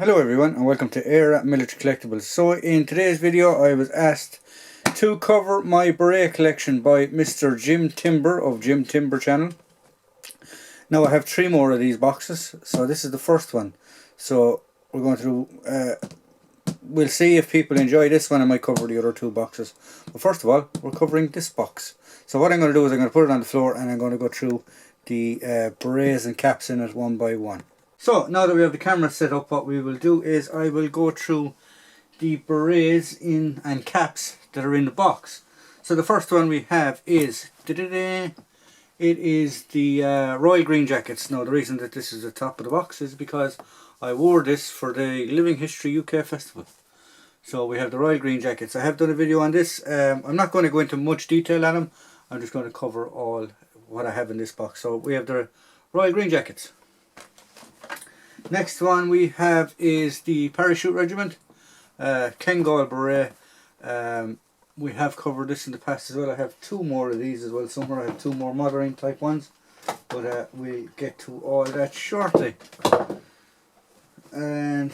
Hello everyone and welcome to Era Military Collectibles. So in today's video I was asked to cover my Beret collection by Mr. Jim Timber of Jim Timber channel. Now I have 3 more of these boxes, so this is the first one. So we're going through, we'll see if people enjoy this one. I might cover the other 2 boxes. But first of all, we're covering this box. So what I'm going to do is I'm going to put it on the floor and I'm going to go through the berets and caps in it one by one. So now that we have the camera set up, what we will do is I will go through the berets and caps that are in the box. So the first one we have is, it is the Royal Green Jackets. Now the reason that this is the top of the box is because I wore this for the Living History UK Festival. So we have the Royal Green Jackets. I have done a video on this. I'm not going to go into much detail on them. I'm just going to cover all what I have in this box. So we have the Royal Green Jackets. Next one we have is the Parachute Regiment, Kengal Beret. We have covered this in the past as well. I have 2 more of these as well somewhere. I have 2 more mothering type ones, but we'll get to all that shortly. And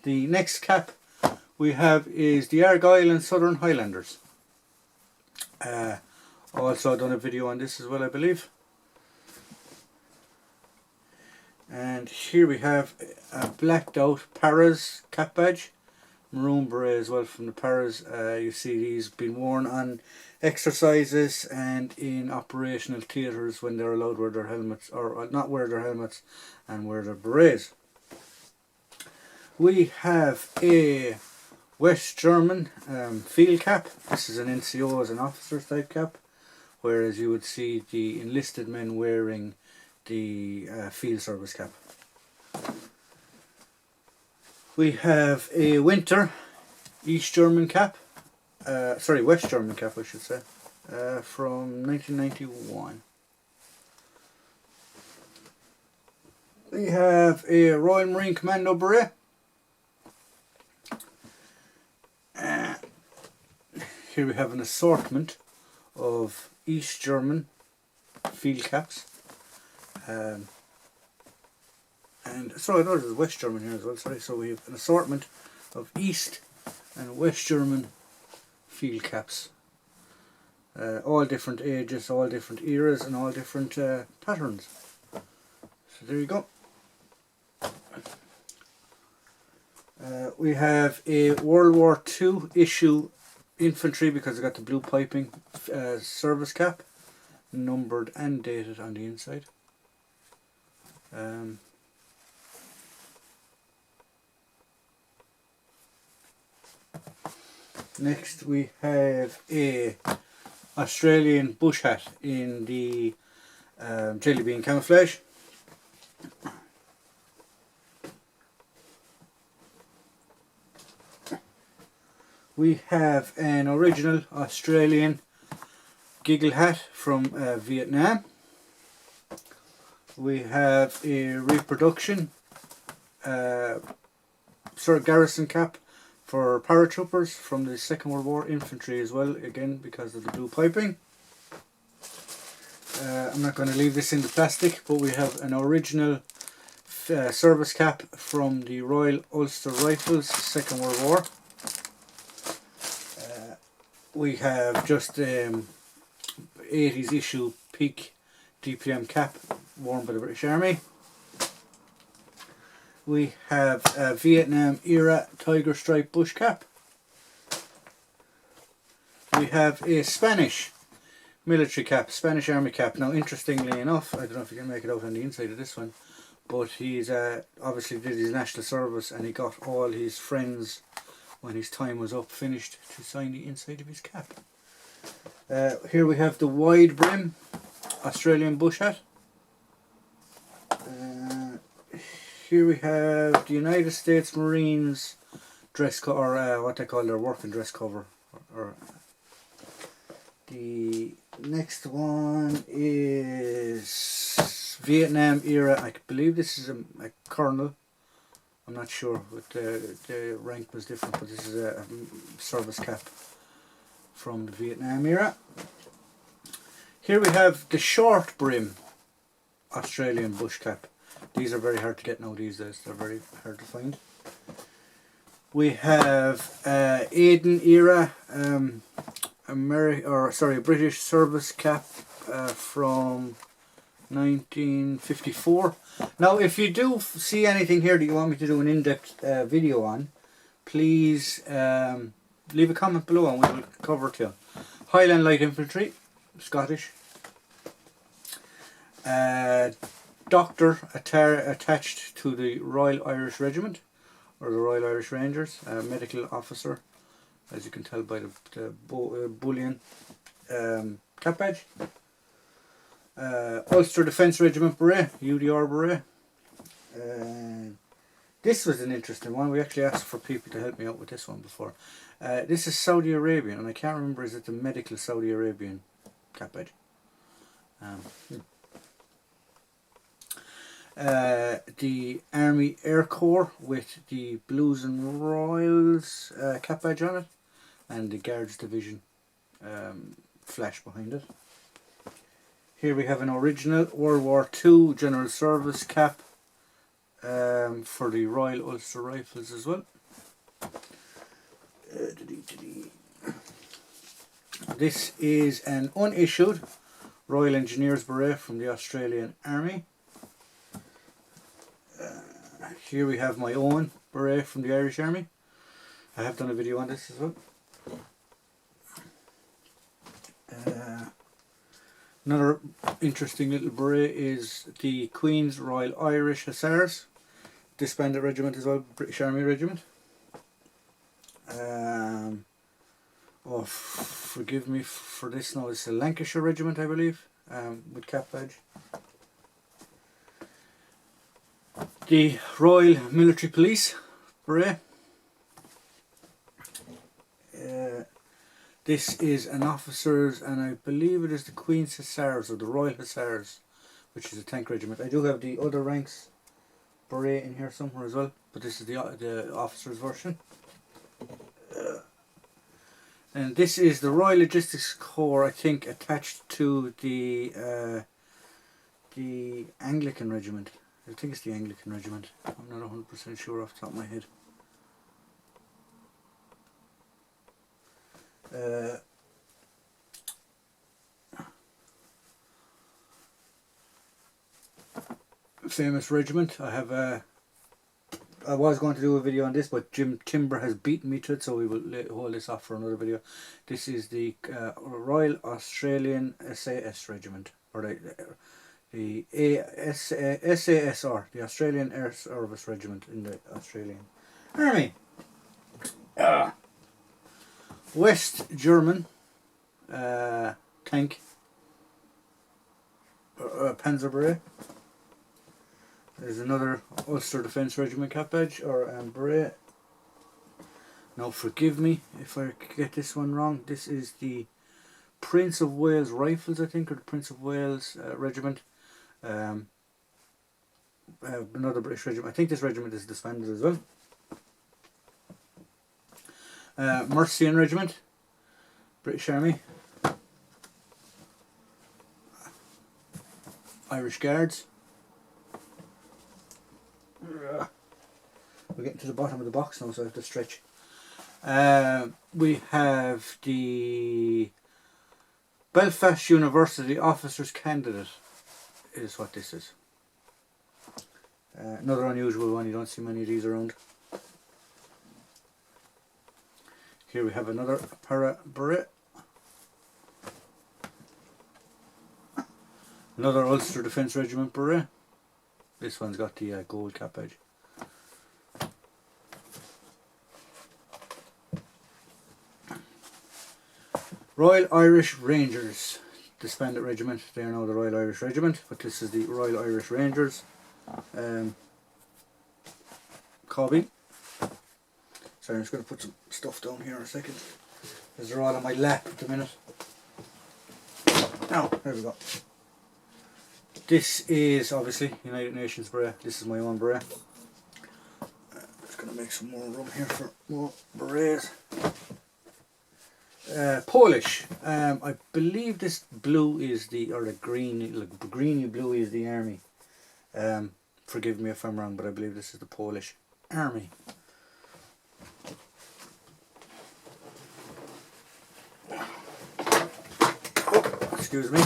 the next cap we have is the Argyle and Southern Highlanders. Also done a video on this as well, I believe. And here we have a blacked out Paras cap badge, maroon beret as well from the Paras. You see these being worn on exercises and in operational theatres when they're allowed to wear their helmets, or not wear their helmets and wear their berets. We have a West German field cap. This is an NCO as an officer's type cap, whereas you would see the enlisted men wearing the field service cap. We have a winter East German cap, West German cap I should say, from 1991. We have a Royal Marine Commando beret. Here we have an assortment of East German field caps. And sorry, there's West German here as well, sorry. So we have an assortment of East and West German field caps. All different ages, all different eras and all different patterns. So there you go. We have a World War II issue infantry, because I got the blue piping service cap, numbered and dated on the inside. Next we have a Australian bush hat in the jelly bean camouflage. We have an original Australian giggle hat from Vietnam. We have a reproduction garrison cap for paratroopers from the Second World War infantry as well, again because of the blue piping. I'm not going to leave this in the plastic, but we have an original service cap from the Royal Ulster Rifles, Second World War. We have just 80s issue peak DPM cap worn by the British Army. We have a Vietnam era tiger stripe bush cap. We have a Spanish military cap, Spanish army cap. Now interestingly enough, I don't know if you can make it out on the inside of this one, but he's obviously did his national service and he got all his friends when his time was up finished to sign the inside of his cap. Here we have the wide brim Australian bush hat. Here we have the United States Marines dress cover, or what they call their working dress cover. The next one is Vietnam era. I believe this is a colonel. I'm not sure what the rank was different, but this is a service cap from the Vietnam era. Here we have the short brim Australian bush cap. These are very hard to get now these days, they're very hard to find. We have Aden era British service cap from 1954. Now, if you do see anything here that you want me to do an in-depth video on, please leave a comment below and we will cover it here. Highland Light Infantry, Scottish. Doctor attached to the Royal Irish Regiment, or the Royal Irish Rangers. Medical officer, as you can tell by the bullion cap badge. Ulster Defence Regiment Beret, UDR Beret. This was an interesting one. We actually asked for people to help me out with this one before. This is Saudi Arabian, and I can't remember, is it the medical Saudi Arabian cap badge? The Army Air Corps with the Blues and Royals cap badge on it, and the Guards Division flash behind it. Here we have an original World War II General Service cap for the Royal Ulster Rifles as well. This is an unissued Royal Engineers Beret from the Australian Army. Here we have my own beret from the Irish Army. I have done a video on this as well. Another interesting little beret is the Queen's Royal Irish Hussars, disbanded regiment as well, British Army Regiment. Oh, forgive me for this now, it's a Lancashire Regiment, I believe, with cap badge. The Royal Military Police Beret. This is an officer's, and I believe it is the Queen's Hussars or the Royal Hussars, which is a tank regiment. I do have the other ranks beret in here somewhere as well, but this is the officer's version. And this is the Royal Logistics Corps, I think, attached to the Anglican Regiment. I think it's the Anglican Regiment. I'm not 100% sure off the top of my head. Famous regiment. I have I was going to do a video on this, but Jim Timber has beaten me to it, so we will hold this off for another video. This is the Royal Australian SAS Regiment, or the SASR, the Australian Air Service Regiment in the Australian Army. West German tank, Panzer Beret. There's another Ulster Defence Regiment cap badge, or beret. Now forgive me if I get this one wrong. This is the Prince of Wales Rifles, I think, or the Prince of Wales Regiment. Another British regiment. I think this regiment is disbanded as well. Mercian Regiment, British Army. Irish Guards. We're getting to the bottom of the box now, so I have to stretch. We have the Belfast University Officers Candidate, is what this is. Another unusual one, you don't see many of these around. Here we have another para beret. Another Ulster Defence Regiment beret. This one's got the gold cap badge. Royal Irish Rangers, disbanded regiment. They are now the Royal Irish Regiment, but this is the Royal Irish Rangers. Cobby. Sorry, I'm just going to put some stuff down here in a second, because they're all on my lap at the minute. Now, there we go. This is obviously United Nations beret. This is my own beret. Just going to make some more room here for more berets. Polish. I believe this blue is the, or the green, like greeny blue is the army. Forgive me if I'm wrong, but I believe this is the Polish Army. Oh, excuse me.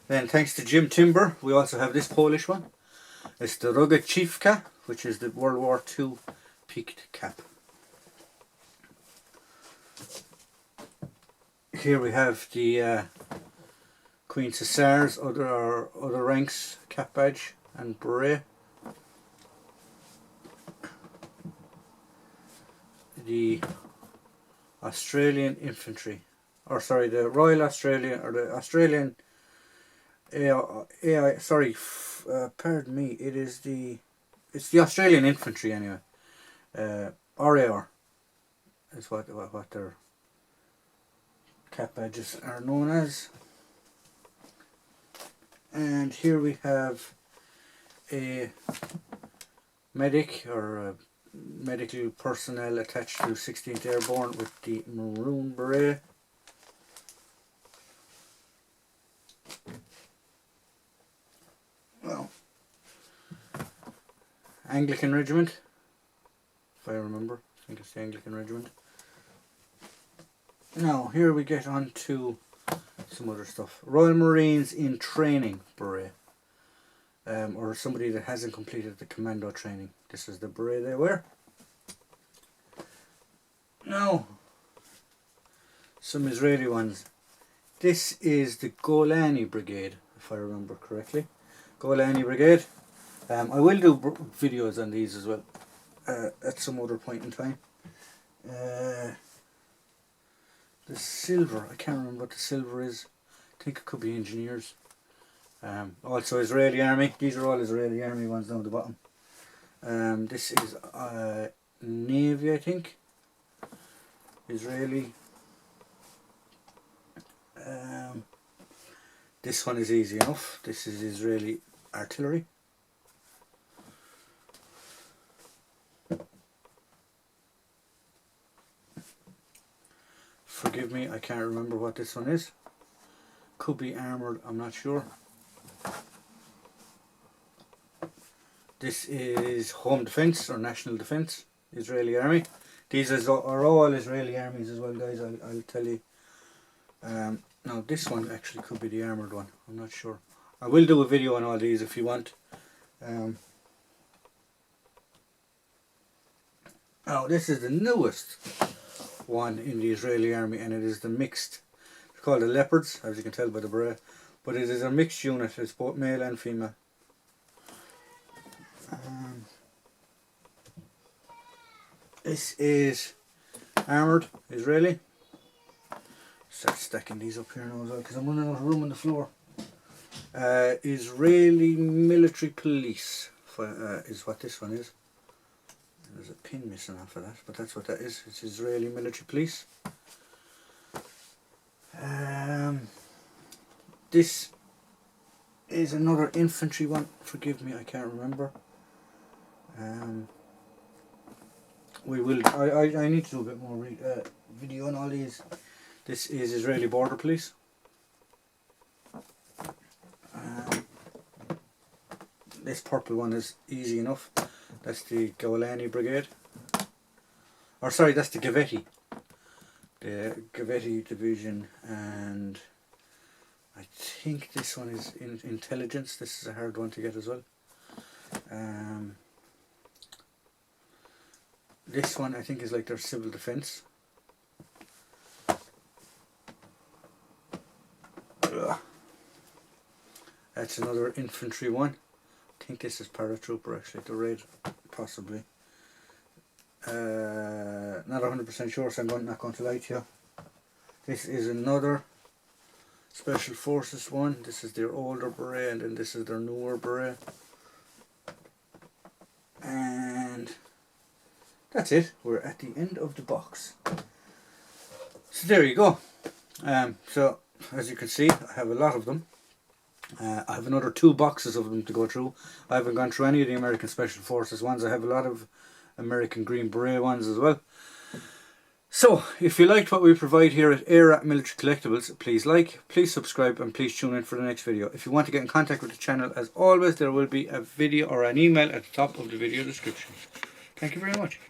Then thanks to Jim Timber, we also have this Polish one. It's the Rugged Chiefka, which is the World War II peaked cap. Here we have the Queen Cesar's other ranks cap badge and beret. The Australian Infantry, or sorry, the Royal Australian, or the Australian pardon me, it's the Australian Infantry anyway. RAR is what their cap badges are known as. And here we have a medic or a medical personnel attached to 16th Airborne with the maroon beret. Well, Anglican Regiment, if I remember. I think it's the Anglican Regiment. Now here we get on to some other stuff. Royal Marines in Training beret, or somebody that hasn't completed the commando training. This is the beret they wear. Now, some Israeli ones. This is the Golani Brigade, if I remember correctly. Golani Brigade. I will do videos on these as well at some other point in time. The silver, I can't remember what the silver is. I think it could be engineers. Also Israeli Army. These are all Israeli Army ones down the bottom. This is Navy, I think. Israeli. This one is easy enough. This is Israeli artillery. Forgive me, I can't remember what this one is. Could be armoured, I'm not sure. This is Home Defence or National Defence, Israeli Army. These are all Israeli armies as well, guys, I'll tell you. Now this one actually could be the armoured one, I'm not sure. I will do a video on all these if you want. Now this is the newest one in the Israeli Army, and it is the mixed. It's called the Leopards, as you can tell by the beret, but it is a mixed unit. It's both male and female. This is armoured Israeli. Start stacking these up here now as well because I'm running out of room on the floor. Israeli Military Police is what this one is. There's a pin missing off of that, but that's what that is. It's Israeli Military Police. This is another infantry one. Forgive me, I can't remember. We will. I need to do a bit more video on all these. This is Israeli Border Police. This purple one is easy enough. That's the Golani Brigade. Or sorry, that's the Gavetti. The Gavetti Division, and I think this one is in intelligence. This is a hard one to get as well. This one I think is like their civil defence. That's another infantry one. I think this is paratrooper actually, the red, possibly. Not 100% sure, so I'm not going to lie to you. This is another Special Forces one. This is their older beret, and then this is their newer beret. And that's it. We're at the end of the box. So there you go. So as you can see, I have a lot of them. I have another 2 boxes of them to go through. I haven't gone through any of the American Special Forces ones. I have a lot of American Green Beret ones as well. So, if you liked what we provide here at Beret Military Collectibles, please like, please subscribe, and please tune in for the next video. If you want to get in contact with the channel, as always, there will be a video or an email at the top of the video description. Thank you very much.